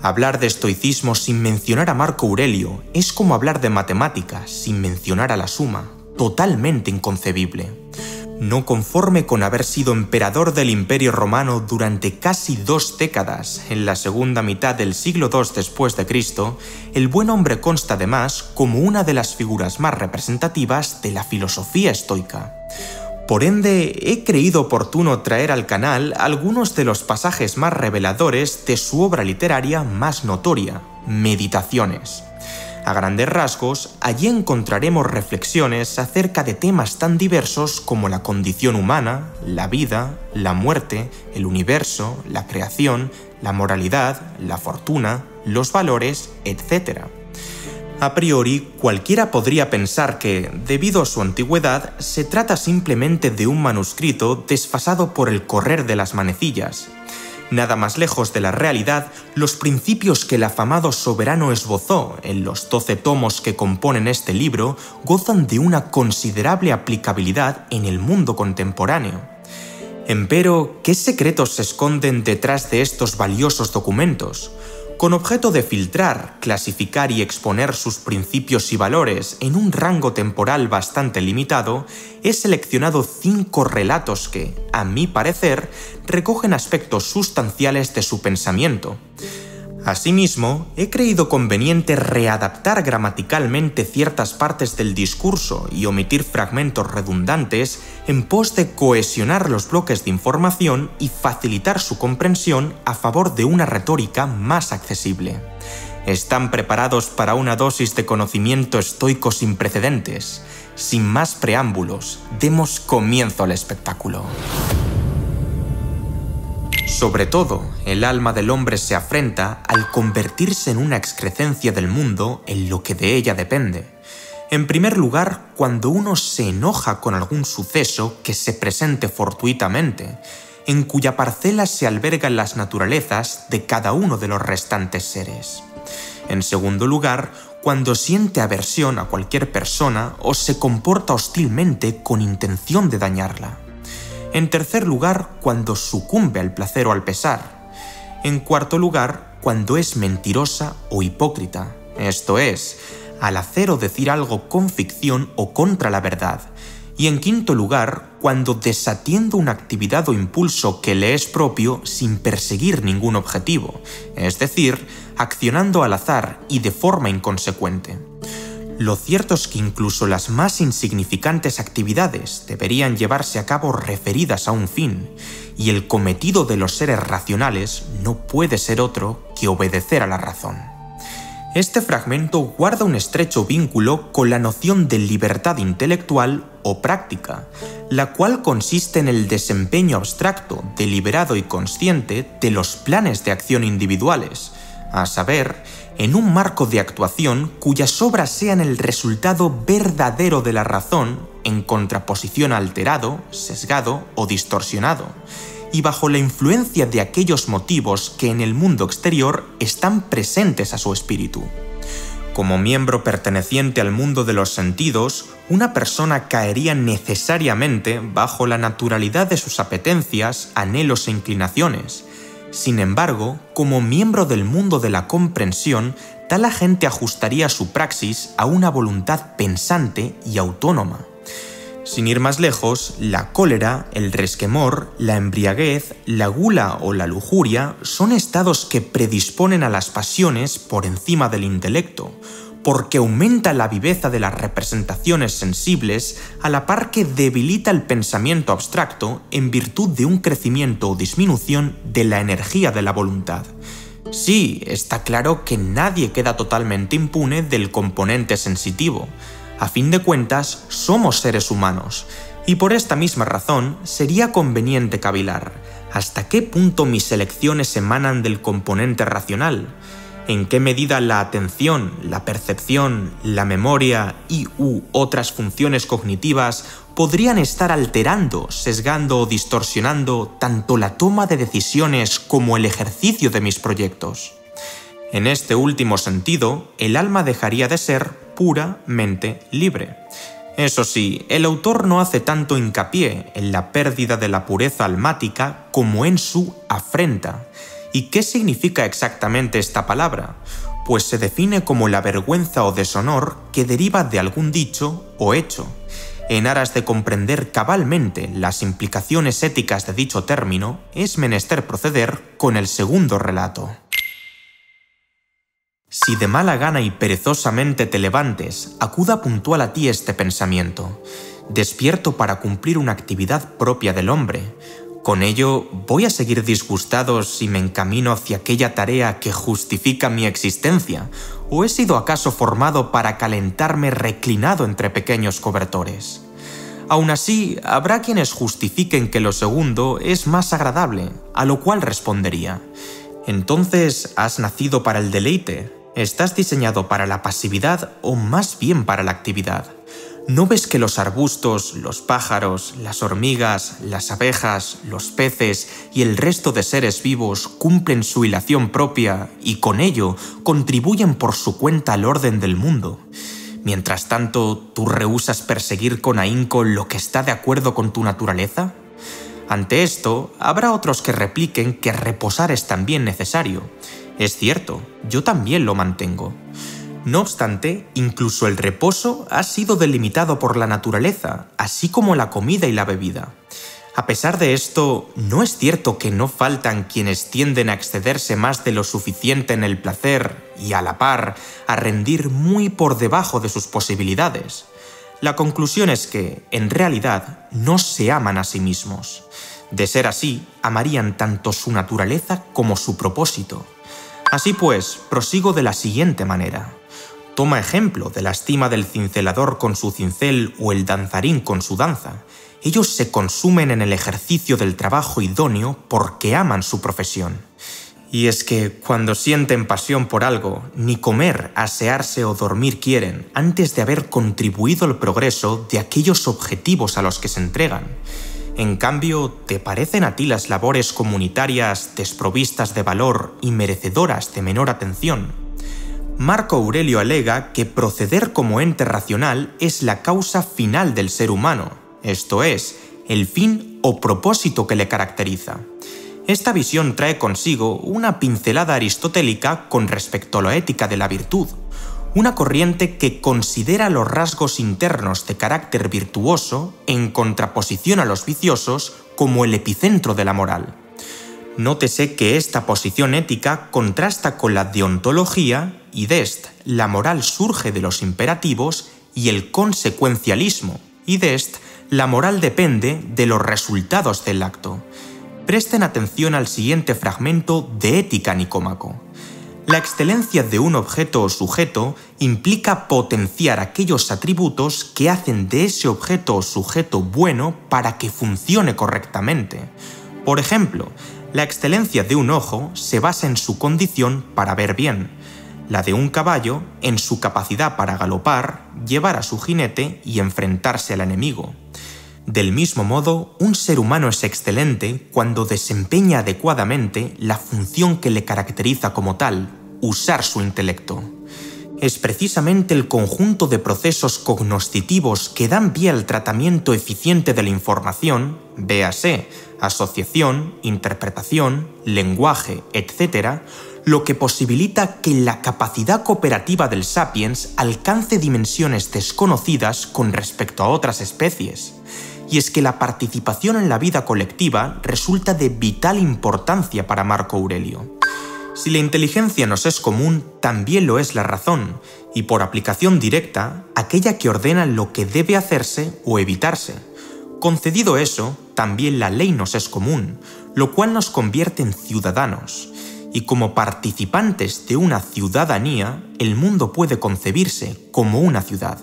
Hablar de estoicismo sin mencionar a Marco Aurelio es como hablar de matemáticas sin mencionar a la suma, totalmente inconcebible. No conforme con haber sido emperador del Imperio Romano durante casi 2 décadas, en la segunda mitad del siglo II después de Cristo, el buen hombre consta además como una de las figuras más representativas de la filosofía estoica. Por ende, he creído oportuno traer al canal algunos de los pasajes más reveladores de su obra literaria más notoria, Meditaciones. A grandes rasgos, allí encontraremos reflexiones acerca de temas tan diversos como la condición humana, la vida, la muerte, el universo, la creación, la moralidad, la fortuna, los valores, etc. A priori, cualquiera podría pensar que, debido a su antigüedad, se trata simplemente de un manuscrito desfasado por el correr de las manecillas. Nada más lejos de la realidad, los principios que el afamado soberano esbozó en los 12 tomos que componen este libro gozan de una considerable aplicabilidad en el mundo contemporáneo. Empero, ¿qué secretos se esconden detrás de estos valiosos documentos? Con objeto de filtrar, clasificar y exponer sus principios y valores en un rango temporal bastante limitado, he seleccionado 5 relatos que, a mi parecer, recogen aspectos sustanciales de su pensamiento. Asimismo, he creído conveniente readaptar gramaticalmente ciertas partes del discurso y omitir fragmentos redundantes en pos de cohesionar los bloques de información y facilitar su comprensión a favor de una retórica más accesible. ¿Están preparados para una dosis de conocimiento estoico sin precedentes? Sin más preámbulos, demos comienzo al espectáculo. Sobre todo, el alma del hombre se afrenta al convertirse en una excrecencia del mundo en lo que de ella depende. En primer lugar, cuando uno se enoja con algún suceso que se presente fortuitamente, en cuya parcela se albergan las naturalezas de cada uno de los restantes seres. En segundo lugar, cuando siente aversión a cualquier persona o se comporta hostilmente con intención de dañarla. En tercer lugar, cuando sucumbe al placer o al pesar. En cuarto lugar, cuando es mentirosa o hipócrita, esto es, al hacer o decir algo con ficción o contra la verdad. Y en quinto lugar, cuando desatiende una actividad o impulso que le es propio sin perseguir ningún objetivo, es decir, accionando al azar y de forma inconsecuente. Lo cierto es que incluso las más insignificantes actividades deberían llevarse a cabo referidas a un fin, y el cometido de los seres racionales no puede ser otro que obedecer a la razón. Este fragmento guarda un estrecho vínculo con la noción de libertad intelectual o práctica, la cual consiste en el desempeño abstracto, deliberado y consciente de los planes de acción individuales, a saber, en un marco de actuación cuyas obras sean el resultado verdadero de la razón en contraposición a alterado, sesgado o distorsionado, y bajo la influencia de aquellos motivos que en el mundo exterior están presentes a su espíritu. Como miembro perteneciente al mundo de los sentidos, una persona caería necesariamente bajo la naturalidad de sus apetencias, anhelos e inclinaciones. Sin embargo, como miembro del mundo de la comprensión, tal agente ajustaría su praxis a una voluntad pensante y autónoma. Sin ir más lejos, la cólera, el resquemor, la embriaguez, la gula o la lujuria son estados que predisponen a las pasiones por encima del intelecto, porque aumenta la viveza de las representaciones sensibles a la par que debilita el pensamiento abstracto en virtud de un crecimiento o disminución de la energía de la voluntad. Sí, está claro que nadie queda totalmente impune del componente sensitivo. A fin de cuentas, somos seres humanos, y por esta misma razón sería conveniente cavilar ¿hasta qué punto mis elecciones emanan del componente racional? ¿En qué medida la atención, la percepción, la memoria y/u otras funciones cognitivas podrían estar alterando, sesgando o distorsionando tanto la toma de decisiones como el ejercicio de mis proyectos? En este último sentido, el alma dejaría de ser puramente libre. Eso sí, el autor no hace tanto hincapié en la pérdida de la pureza almática como en su afrenta, ¿Y qué significa exactamente esta palabra? Pues se define como la vergüenza o deshonor que deriva de algún dicho o hecho. En aras de comprender cabalmente las implicaciones éticas de dicho término, es menester proceder con el segundo relato. Si de mala gana y perezosamente te levantes, acuda puntual a ti este pensamiento. Despierto para cumplir una actividad propia del hombre. Con ello, ¿voy a seguir disgustado si me encamino hacia aquella tarea que justifica mi existencia? ¿O he sido acaso formado para calentarme reclinado entre pequeños cobertores? Aún así, habrá quienes justifiquen que lo segundo es más agradable, a lo cual respondería: ¿entonces has nacido para el deleite? ¿Estás diseñado para la pasividad o más bien para la actividad? ¿No ves que los arbustos, los pájaros, las hormigas, las abejas, los peces y el resto de seres vivos cumplen su hilación propia y con ello contribuyen por su cuenta al orden del mundo? Mientras tanto, ¿tú rehúsas perseguir con ahínco lo que está de acuerdo con tu naturaleza? Ante esto, habrá otros que repliquen que reposar es también necesario. Es cierto, yo también lo mantengo. No obstante, incluso el reposo ha sido delimitado por la naturaleza, así como la comida y la bebida. A pesar de esto, ¿no es cierto que no faltan quienes tienden a excederse más de lo suficiente en el placer y, a la par, a rendir muy por debajo de sus posibilidades? La conclusión es que, en realidad, no se aman a sí mismos. De ser así, amarían tanto su naturaleza como su propósito. Así pues, prosigo de la siguiente manera. Toma ejemplo de la estima del cincelador con su cincel o el danzarín con su danza. Ellos se consumen en el ejercicio del trabajo idóneo porque aman su profesión. Y es que, cuando sienten pasión por algo, ni comer, asearse o dormir quieren antes de haber contribuido al progreso de aquellos objetivos a los que se entregan. En cambio, ¿te parecen a ti las labores comunitarias desprovistas de valor y merecedoras de menor atención? Marco Aurelio alega que proceder como ente racional es la causa final del ser humano, esto es, el fin o propósito que le caracteriza. Esta visión trae consigo una pincelada aristotélica con respecto a la ética de la virtud, una corriente que considera los rasgos internos de carácter virtuoso en contraposición a los viciosos como el epicentro de la moral. Nótese que esta posición ética contrasta con la deontología y dest, la moral surge de los imperativos, y el consecuencialismo, y dest, la moral depende de los resultados del acto. Presten atención al siguiente fragmento de Ética Nicómaco. La excelencia de un objeto o sujeto implica potenciar aquellos atributos que hacen de ese objeto o sujeto bueno para que funcione correctamente. Por ejemplo, la excelencia de un ojo se basa en su condición para ver bien, la de un caballo en su capacidad para galopar, llevar a su jinete y enfrentarse al enemigo. Del mismo modo, un ser humano es excelente cuando desempeña adecuadamente la función que le caracteriza como tal, usar su intelecto. Es precisamente el conjunto de procesos cognoscitivos que dan pie al tratamiento eficiente de la información, véase, asociación, interpretación, lenguaje, etc., lo que posibilita que la capacidad cooperativa del sapiens alcance dimensiones desconocidas con respecto a otras especies. Y es que la participación en la vida colectiva resulta de vital importancia para Marco Aurelio. Si la inteligencia nos es común, también lo es la razón, y por aplicación directa, aquella que ordena lo que debe hacerse o evitarse. Concedido eso, también la ley nos es común, lo cual nos convierte en ciudadanos. Y como participantes de una ciudadanía, el mundo puede concebirse como una ciudad.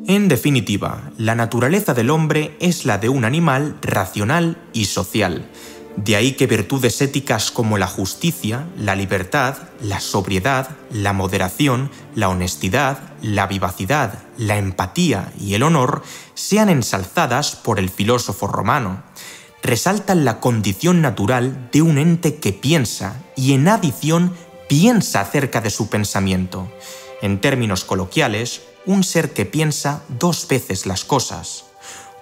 En definitiva, la naturaleza del hombre es la de un animal racional y social. De ahí que virtudes éticas como la justicia, la libertad, la sobriedad, la moderación, la honestidad, la vivacidad, la empatía y el honor sean ensalzadas por el filósofo romano. Resaltan la condición natural de un ente que piensa y en adición piensa acerca de su pensamiento. En términos coloquiales, un ser que piensa dos veces las cosas.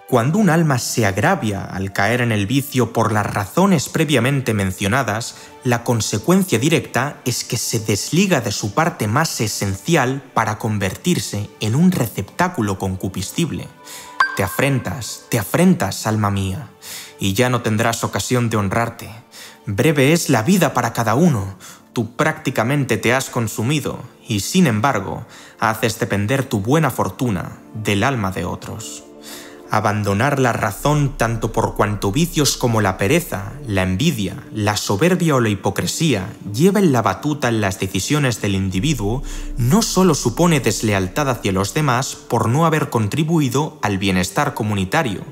Cuando un alma se agravia al caer en el vicio por las razones previamente mencionadas, la consecuencia directa es que se desliga de su parte más esencial para convertirse en un receptáculo concupiscible. Te afrentas, alma mía, y ya no tendrás ocasión de honrarte. Breve es la vida para cada uno. Tú prácticamente te has consumido y, sin embargo, haces depender tu buena fortuna del alma de otros. Abandonar la razón tanto por cuanto vicios como la pereza, la envidia, la soberbia o la hipocresía lleven la batuta en las decisiones del individuo no solo supone deslealtad hacia los demás por no haber contribuido al bienestar comunitario,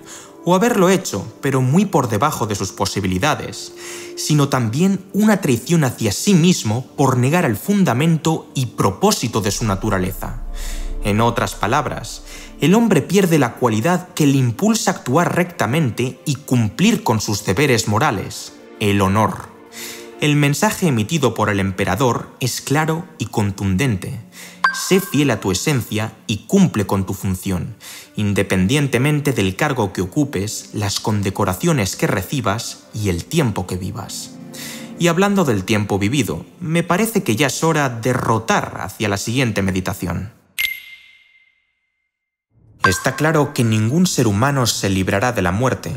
o haberlo hecho, pero muy por debajo de sus posibilidades, sino también una traición hacia sí mismo por negar el fundamento y propósito de su naturaleza. En otras palabras, el hombre pierde la cualidad que le impulsa a actuar rectamente y cumplir con sus deberes morales, el honor. El mensaje emitido por el emperador es claro y contundente. Sé fiel a tu esencia y cumple con tu función, independientemente del cargo que ocupes, las condecoraciones que recibas y el tiempo que vivas. Y hablando del tiempo vivido, me parece que ya es hora de rotar hacia la siguiente meditación. Está claro que ningún ser humano se librará de la muerte.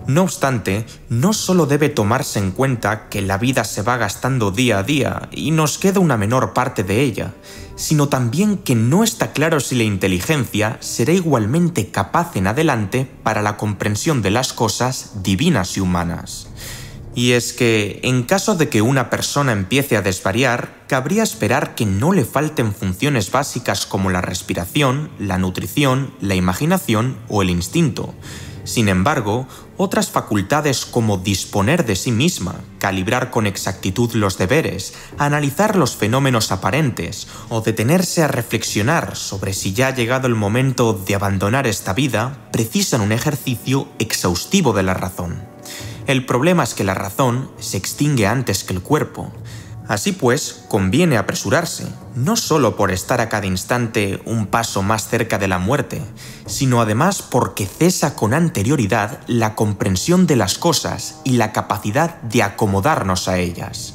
No obstante, no solo debe tomarse en cuenta que la vida se va gastando día a día y nos queda una menor parte de ella, sino también que no está claro si la inteligencia será igualmente capaz en adelante para la comprensión de las cosas divinas y humanas. Y es que, en caso de que una persona empiece a desvariar, cabría esperar que no le falten funciones básicas como la respiración, la nutrición, la imaginación o el instinto. Sin embargo, otras facultades como disponer de sí misma, calibrar con exactitud los deberes, analizar los fenómenos aparentes o detenerse a reflexionar sobre si ya ha llegado el momento de abandonar esta vida, precisan un ejercicio exhaustivo de la razón. El problema es que la razón se extingue antes que el cuerpo. Así pues, conviene apresurarse, no solo por estar a cada instante un paso más cerca de la muerte, sino además porque cesa con anterioridad la comprensión de las cosas y la capacidad de acomodarnos a ellas.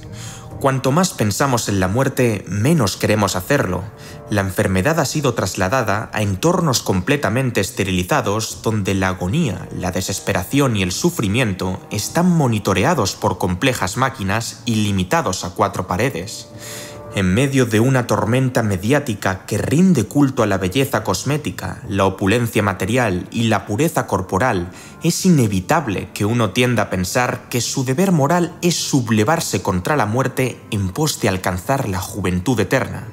Cuanto más pensamos en la muerte, menos queremos hacerlo. La enfermedad ha sido trasladada a entornos completamente esterilizados donde la agonía, la desesperación y el sufrimiento están monitoreados por complejas máquinas y limitados a 4 paredes. En medio de una tormenta mediática que rinde culto a la belleza cosmética, la opulencia material y la pureza corporal, es inevitable que uno tienda a pensar que su deber moral es sublevarse contra la muerte en pos de alcanzar la juventud eterna.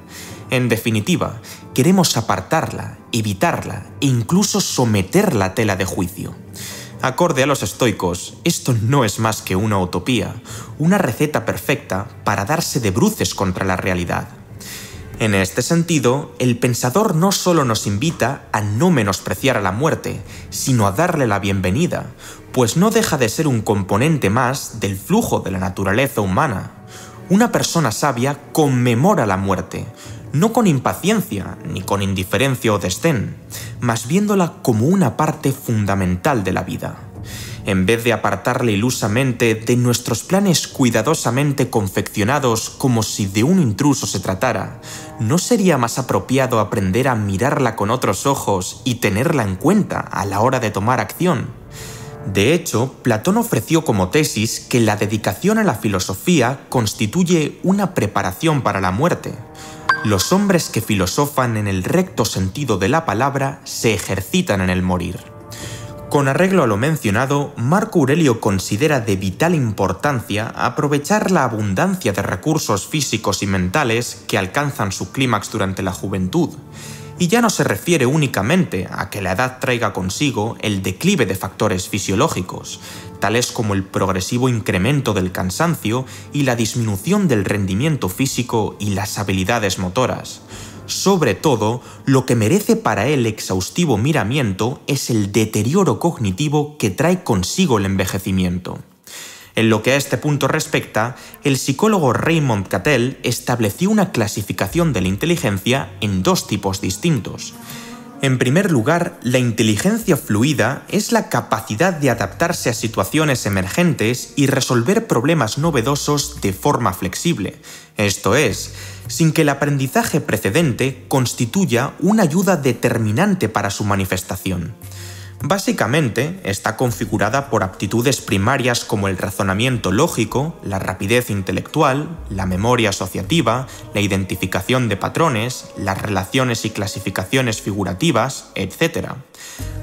En definitiva, queremos apartarla, evitarla e incluso someterla a tela de juicio. Acorde a los estoicos, esto no es más que una utopía, una receta perfecta para darse de bruces contra la realidad. En este sentido, el pensador no solo nos invita a no menospreciar a la muerte, sino a darle la bienvenida, pues no deja de ser un componente más del flujo de la naturaleza humana. Una persona sabia conmemora la muerte, no con impaciencia ni con indiferencia o desdén, mas viéndola como una parte fundamental de la vida. En vez de apartarla ilusamente de nuestros planes cuidadosamente confeccionados como si de un intruso se tratara, ¿no sería más apropiado aprender a mirarla con otros ojos y tenerla en cuenta a la hora de tomar acción? De hecho, Platón ofreció como tesis que la dedicación a la filosofía constituye una preparación para la muerte. Los hombres que filosofan en el recto sentido de la palabra se ejercitan en el morir. Con arreglo a lo mencionado, Marco Aurelio considera de vital importancia aprovechar la abundancia de recursos físicos y mentales que alcanzan su clímax durante la juventud, y ya no se refiere únicamente a que la edad traiga consigo el declive de factores fisiológicos, tales como el progresivo incremento del cansancio y la disminución del rendimiento físico y las habilidades motoras. Sobre todo, lo que merece para él exhaustivo miramiento es el deterioro cognitivo que trae consigo el envejecimiento. En lo que a este punto respecta, el psicólogo Raymond Cattell estableció una clasificación de la inteligencia en 2 tipos distintos. En primer lugar, la inteligencia fluida es la capacidad de adaptarse a situaciones emergentes y resolver problemas novedosos de forma flexible, esto es, sin que el aprendizaje precedente constituya una ayuda determinante para su manifestación. Básicamente, está configurada por aptitudes primarias como el razonamiento lógico, la rapidez intelectual, la memoria asociativa, la identificación de patrones, las relaciones y clasificaciones figurativas, etc.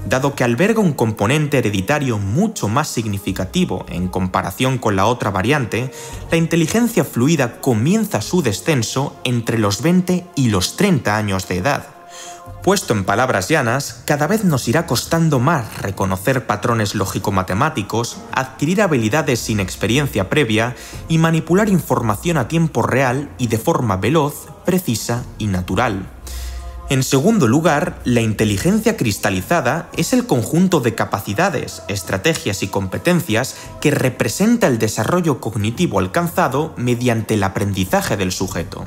Dado que alberga un componente hereditario mucho más significativo en comparación con la otra variante, la inteligencia fluida comienza su descenso entre los 20 y los 30 años de edad. Puesto en palabras llanas, cada vez nos irá costando más reconocer patrones lógico-matemáticos, adquirir habilidades sin experiencia previa y manipular información a tiempo real y de forma veloz, precisa y natural. En segundo lugar, la inteligencia cristalizada es el conjunto de capacidades, estrategias y competencias que representa el desarrollo cognitivo alcanzado mediante el aprendizaje del sujeto.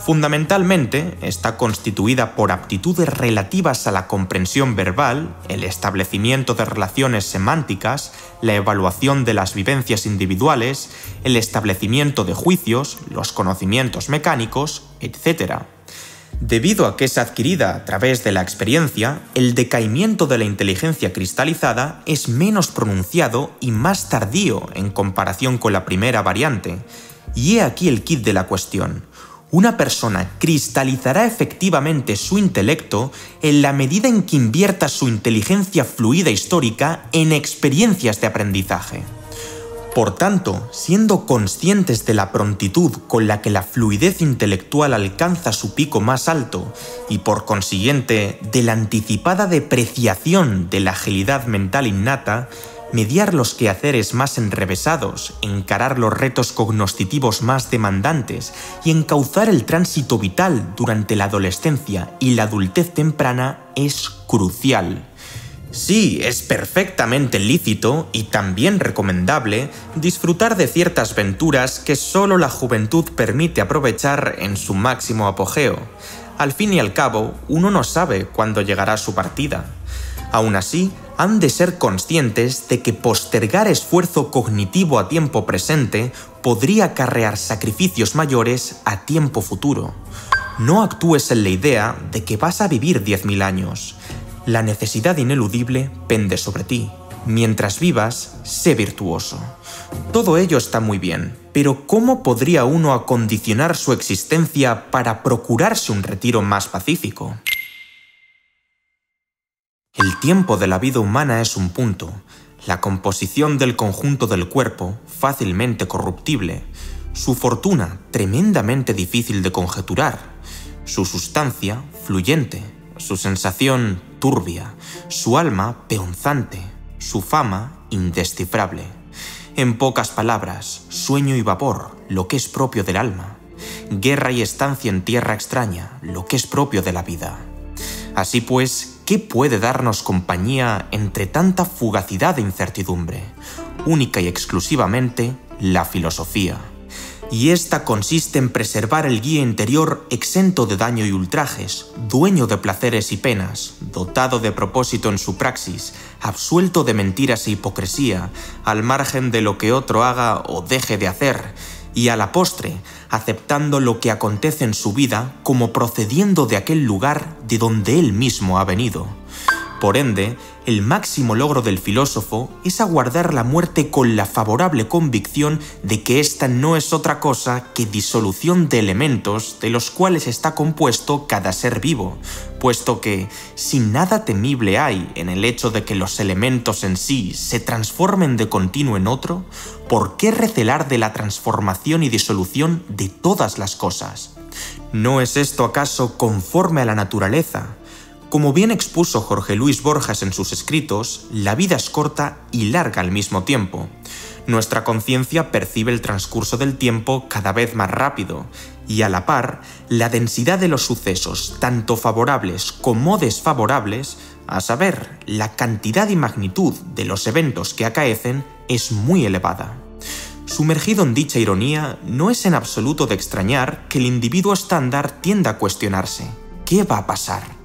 Fundamentalmente, está constituida por aptitudes relativas a la comprensión verbal, el establecimiento de relaciones semánticas, la evaluación de las vivencias individuales, el establecimiento de juicios, los conocimientos mecánicos, etc. Debido a que es adquirida a través de la experiencia, el decaimiento de la inteligencia cristalizada es menos pronunciado y más tardío en comparación con la primera variante. Y he aquí el quid de la cuestión. Una persona cristalizará efectivamente su intelecto en la medida en que invierta su inteligencia fluida histórica en experiencias de aprendizaje. Por tanto, siendo conscientes de la prontitud con la que la fluidez intelectual alcanza su pico más alto y por consiguiente de la anticipada depreciación de la agilidad mental innata, mediar los quehaceres más enrevesados, encarar los retos cognoscitivos más demandantes y encauzar el tránsito vital durante la adolescencia y la adultez temprana es crucial. Sí, es perfectamente lícito y también recomendable disfrutar de ciertas venturas que solo la juventud permite aprovechar en su máximo apogeo. Al fin y al cabo, uno no sabe cuándo llegará su partida. Aún así, han de ser conscientes de que postergar esfuerzo cognitivo a tiempo presente podría acarrear sacrificios mayores a tiempo futuro. No actúes en la idea de que vas a vivir 10.000 años. La necesidad ineludible pende sobre ti. Mientras vivas, sé virtuoso. Todo ello está muy bien, pero ¿cómo podría uno acondicionar su existencia para procurarse un retiro más pacífico? El tiempo de la vida humana es un punto, la composición del conjunto del cuerpo, fácilmente corruptible, su fortuna, tremendamente difícil de conjeturar, su sustancia, fluyente, su sensación, turbia, su alma, peonzante, su fama, indescifrable. En pocas palabras, sueño y vapor, lo que es propio del alma, guerra y estancia en tierra extraña, lo que es propio de la vida. Así pues, ¿qué puede darnos compañía entre tanta fugacidad e incertidumbre? Única y exclusivamente la filosofía. Y esta consiste en preservar el guía interior exento de daño y ultrajes, dueño de placeres y penas, dotado de propósito en su praxis, absuelto de mentiras e hipocresía, al margen de lo que otro haga o deje de hacer, y a la postre, aceptando lo que acontece en su vida como procediendo de aquel lugar de donde él mismo ha venido. Por ende, el máximo logro del filósofo es aguardar la muerte con la favorable convicción de que ésta no es otra cosa que disolución de elementos de los cuales está compuesto cada ser vivo, puesto que, si nada temible hay en el hecho de que los elementos en sí se transformen de continuo en otro, ¿por qué recelar de la transformación y disolución de todas las cosas? ¿No es esto acaso conforme a la naturaleza? Como bien expuso Jorge Luis Borges en sus escritos, la vida es corta y larga al mismo tiempo. Nuestra conciencia percibe el transcurso del tiempo cada vez más rápido, y a la par, la densidad de los sucesos, tanto favorables como desfavorables, a saber, la cantidad y magnitud de los eventos que acaecen, es muy elevada. Sumergido en dicha ironía, no es en absoluto de extrañar que el individuo estándar tienda a cuestionarse: ¿qué va a pasar?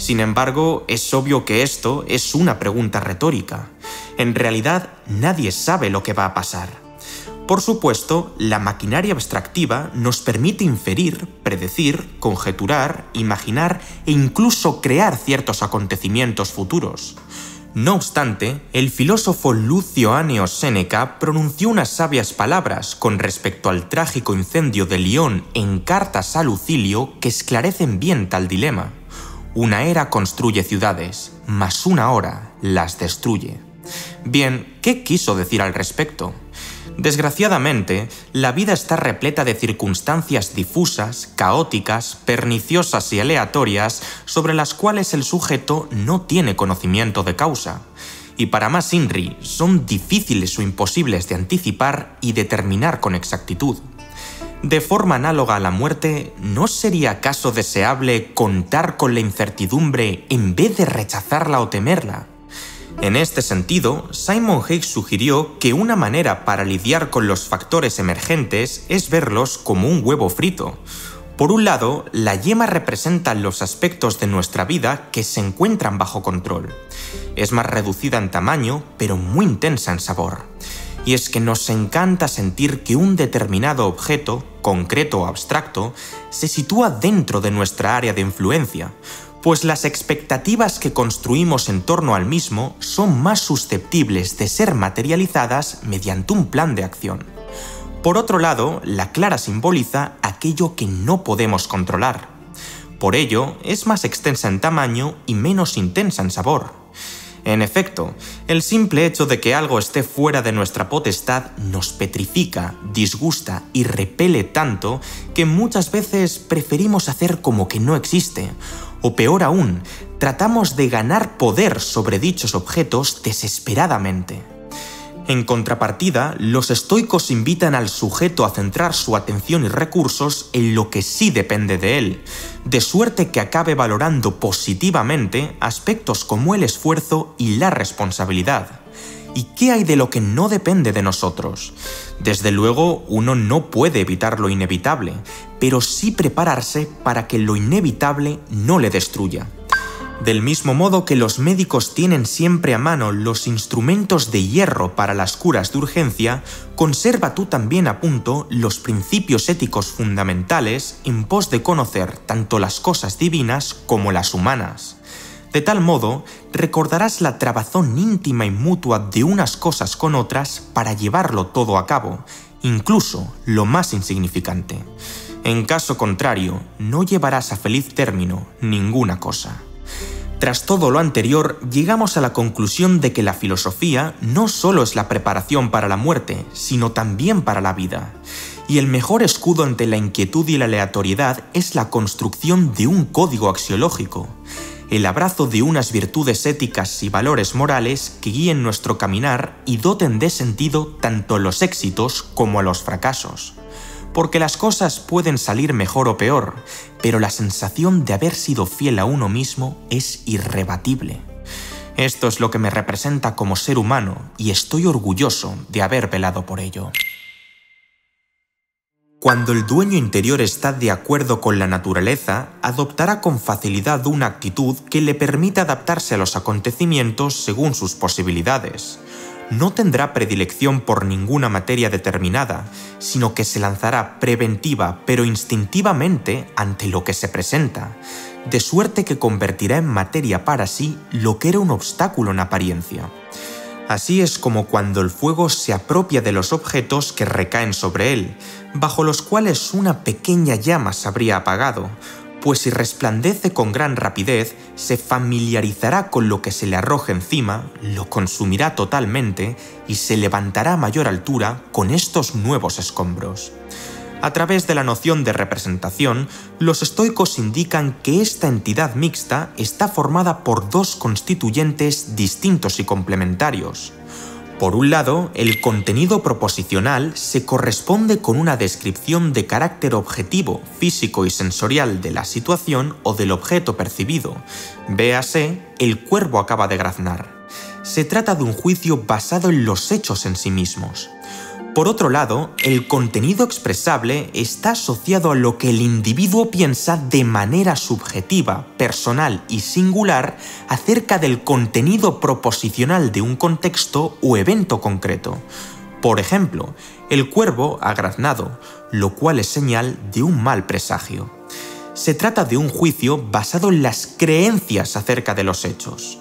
Sin embargo, es obvio que esto es una pregunta retórica. En realidad, nadie sabe lo que va a pasar. Por supuesto, la maquinaria abstractiva nos permite inferir, predecir, conjeturar, imaginar e incluso crear ciertos acontecimientos futuros. No obstante, el filósofo Lucio Anneo Séneca pronunció unas sabias palabras con respecto al trágico incendio de Lión en Cartas a Lucilio que esclarecen bien tal dilema. Una era construye ciudades, mas una hora las destruye. Bien, ¿qué quiso decir al respecto? Desgraciadamente, la vida está repleta de circunstancias difusas, caóticas, perniciosas y aleatorias sobre las cuales el sujeto no tiene conocimiento de causa. Y para más INRI, son difíciles o imposibles de anticipar y determinar con exactitud. De forma análoga a la muerte, ¿no sería acaso deseable contar con la incertidumbre en vez de rechazarla o temerla? En este sentido, Simon Hayek sugirió que una manera para lidiar con los factores emergentes es verlos como un huevo frito. Por un lado, la yema representa los aspectos de nuestra vida que se encuentran bajo control. Es más reducida en tamaño, pero muy intensa en sabor. Y es que nos encanta sentir que un determinado objeto, concreto o abstracto, se sitúa dentro de nuestra área de influencia, pues las expectativas que construimos en torno al mismo son más susceptibles de ser materializadas mediante un plan de acción. Por otro lado, la clara simboliza aquello que no podemos controlar. Por ello, es más extensa en tamaño y menos intensa en sabor. En efecto, el simple hecho de que algo esté fuera de nuestra potestad nos petrifica, disgusta y repele tanto que muchas veces preferimos hacer como que no existe, o peor aún, tratamos de ganar poder sobre dichos objetos desesperadamente. En contrapartida, los estoicos invitan al sujeto a centrar su atención y recursos en lo que sí depende de él, de suerte que acabe valorando positivamente aspectos como el esfuerzo y la responsabilidad. ¿Y qué hay de lo que no depende de nosotros? Desde luego, uno no puede evitar lo inevitable, pero sí prepararse para que lo inevitable no le destruya. Del mismo modo que los médicos tienen siempre a mano los instrumentos de hierro para las curas de urgencia, conserva tú también a punto los principios éticos fundamentales en pos de conocer tanto las cosas divinas como las humanas. De tal modo, recordarás la trabazón íntima y mutua de unas cosas con otras para llevarlo todo a cabo, incluso lo más insignificante. En caso contrario, no llevarás a feliz término ninguna cosa. Tras todo lo anterior, llegamos a la conclusión de que la filosofía no solo es la preparación para la muerte, sino también para la vida. Y el mejor escudo ante la inquietud y la aleatoriedad es la construcción de un código axiológico, el abrazo de unas virtudes éticas y valores morales que guíen nuestro caminar y doten de sentido tanto a los éxitos como a los fracasos. Porque las cosas pueden salir mejor o peor, pero la sensación de haber sido fiel a uno mismo es irrebatible. Esto es lo que me representa como ser humano y estoy orgulloso de haber velado por ello. Cuando el dueño interior está de acuerdo con la naturaleza, adoptará con facilidad una actitud que le permita adaptarse a los acontecimientos según sus posibilidades. No tendrá predilección por ninguna materia determinada, sino que se lanzará preventiva pero instintivamente ante lo que se presenta, de suerte que convertirá en materia para sí lo que era un obstáculo en apariencia. Así es como cuando el fuego se apropia de los objetos que recaen sobre él, bajo los cuales una pequeña llama se habría apagado, pues si resplandece con gran rapidez, se familiarizará con lo que se le arroje encima, lo consumirá totalmente y se levantará a mayor altura con estos nuevos escombros. A través de la noción de representación, los estoicos indican que esta entidad mixta está formada por dos constituyentes distintos y complementarios. Por un lado, el contenido proposicional se corresponde con una descripción de carácter objetivo, físico y sensorial de la situación o del objeto percibido. Véase, el cuervo acaba de graznar. Se trata de un juicio basado en los hechos en sí mismos. Por otro lado, el contenido expresable está asociado a lo que el individuo piensa de manera subjetiva, personal y singular acerca del contenido proposicional de un contexto o evento concreto. Por ejemplo, el cuervo ha graznado, lo cual es señal de un mal presagio. Se trata de un juicio basado en las creencias acerca de los hechos.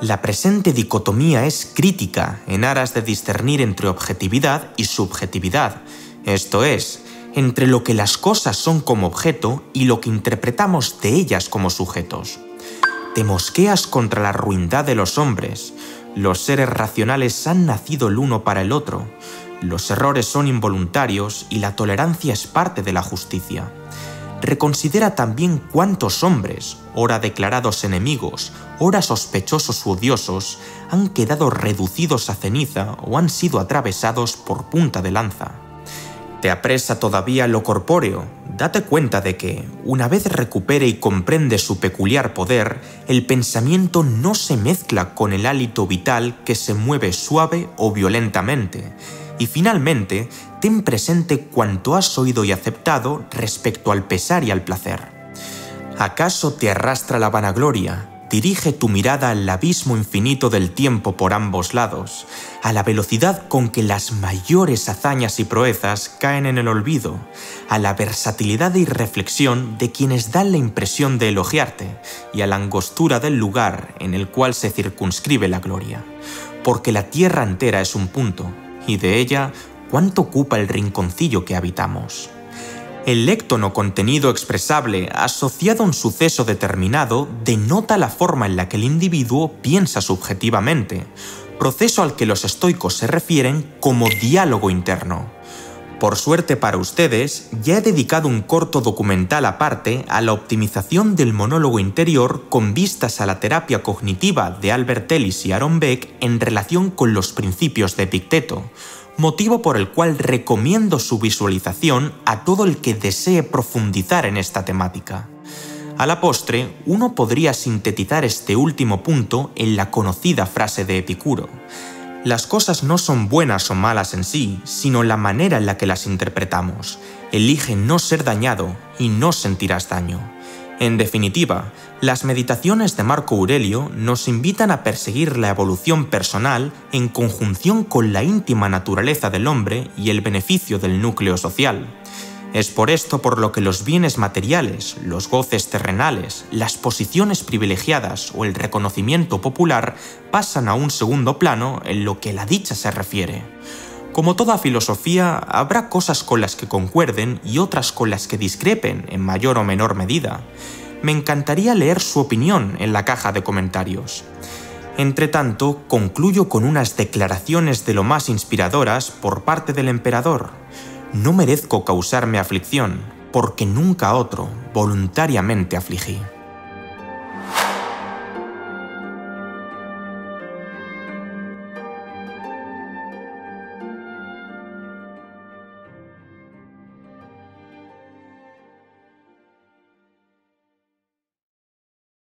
La presente dicotomía es crítica en aras de discernir entre objetividad y subjetividad, esto es, entre lo que las cosas son como objeto y lo que interpretamos de ellas como sujetos. Te mosqueas contra la ruindad de los hombres. Los seres racionales han nacido el uno para el otro. Los errores son involuntarios y la tolerancia es parte de la justicia. Reconsidera también cuántos hombres, ora declarados enemigos, ora sospechosos u odiosos, han quedado reducidos a ceniza o han sido atravesados por punta de lanza. ¿Te apresa todavía lo corpóreo? Date cuenta de que, una vez recupere y comprende su peculiar poder, el pensamiento no se mezcla con el hálito vital que se mueve suave o violentamente. Y finalmente, ten presente cuanto has oído y aceptado respecto al pesar y al placer. ¿Acaso te arrastra la vanagloria? Dirige tu mirada al abismo infinito del tiempo por ambos lados, a la velocidad con que las mayores hazañas y proezas caen en el olvido, a la versatilidad y reflexión de quienes dan la impresión de elogiarte y a la angostura del lugar en el cual se circunscribe la gloria. Porque la tierra entera es un punto, y de ella, ¿cuánto ocupa el rinconcillo que habitamos? El lectono contenido expresable asociado a un suceso determinado denota la forma en la que el individuo piensa subjetivamente, proceso al que los estoicos se refieren como diálogo interno. Por suerte para ustedes, ya he dedicado un corto documental aparte a la optimización del monólogo interior con vistas a la terapia cognitiva de Albert Ellis y Aaron Beck en relación con los principios de Epicteto, motivo por el cual recomiendo su visualización a todo el que desee profundizar en esta temática. A la postre, uno podría sintetizar este último punto en la conocida frase de Epicuro: las cosas no son buenas o malas en sí, sino la manera en la que las interpretamos. Elige no ser dañado y no sentirás daño. En definitiva, las meditaciones de Marco Aurelio nos invitan a perseguir la evolución personal en conjunción con la íntima naturaleza del hombre y el beneficio del núcleo social. Es por esto por lo que los bienes materiales, los goces terrenales, las posiciones privilegiadas o el reconocimiento popular pasan a un segundo plano en lo que la dicha se refiere. Como toda filosofía, habrá cosas con las que concuerden y otras con las que discrepen en mayor o menor medida. Me encantaría leer su opinión en la caja de comentarios. Entretanto, concluyo con unas declaraciones de lo más inspiradoras por parte del emperador. No merezco causarme aflicción, porque nunca a otro voluntariamente afligí.